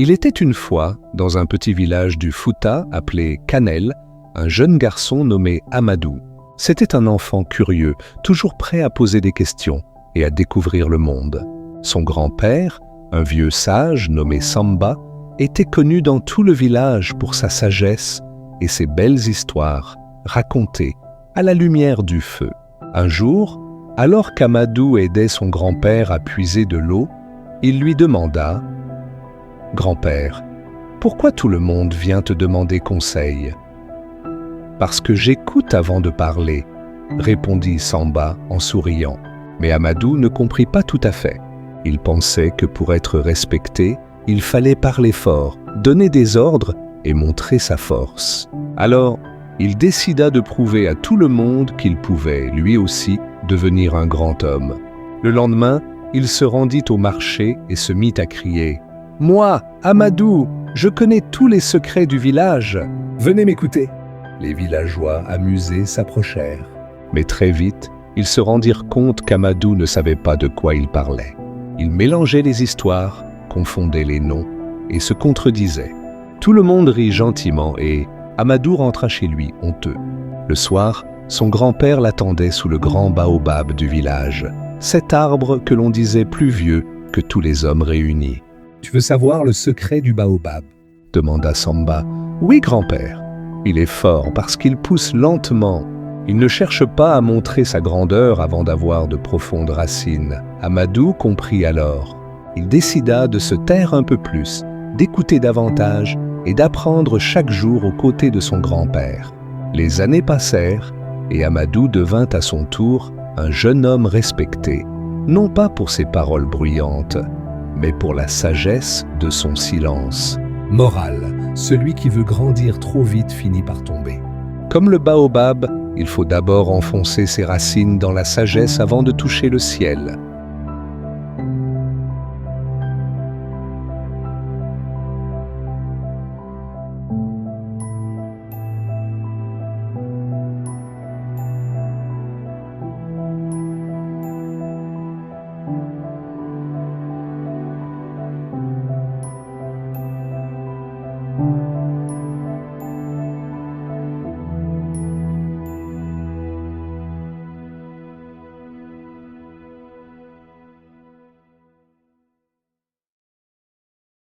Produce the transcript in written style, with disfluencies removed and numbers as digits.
Il était une fois, dans un petit village du Fouta appelé Kanel, un jeune garçon nommé Amadou. C'était un enfant curieux, toujours prêt à poser des questions et à découvrir le monde. Son grand-père, un vieux sage nommé Samba, était connu dans tout le village pour sa sagesse et ses belles histoires racontées à la lumière du feu. Un jour, alors qu'Amadou aidait son grand-père à puiser de l'eau, il lui demanda « Grand-père, pourquoi tout le monde vient te demander conseil ?»« Parce que j'écoute avant de parler, » répondit Samba en souriant. Mais Amadou ne comprit pas tout à fait. Il pensait que pour être respecté, il fallait parler fort, donner des ordres et montrer sa force. Alors, il décida de prouver à tout le monde qu'il pouvait, lui aussi, devenir un grand homme. Le lendemain, il se rendit au marché et se mit à crier « Moi, Amadou, je connais tous les secrets du village. Venez m'écouter !» Les villageois, amusés, s'approchèrent. Mais très vite, ils se rendirent compte qu'Amadou ne savait pas de quoi il parlait. Il mélangeait les histoires, confondait les noms et se contredisait. Tout le monde rit gentiment et Amadou rentra chez lui, honteux. Le soir, son grand-père l'attendait sous le grand baobab du village, cet arbre que l'on disait plus vieux que tous les hommes réunis. « Tu veux savoir le secret du baobab ?» demanda Samba. « Oui, grand-père. Il est fort parce qu'il pousse lentement. Il ne cherche pas à montrer sa grandeur avant d'avoir de profondes racines. » Amadou comprit alors. Il décida de se taire un peu plus, d'écouter davantage et d'apprendre chaque jour aux côtés de son grand-père. Les années passèrent et Amadou devint à son tour un jeune homme respecté, non pas pour ses paroles bruyantes, mais pour la sagesse de son silence. Morale, celui qui veut grandir trop vite finit par tomber. Comme le baobab, il faut d'abord enfoncer ses racines dans la sagesse avant de toucher le ciel.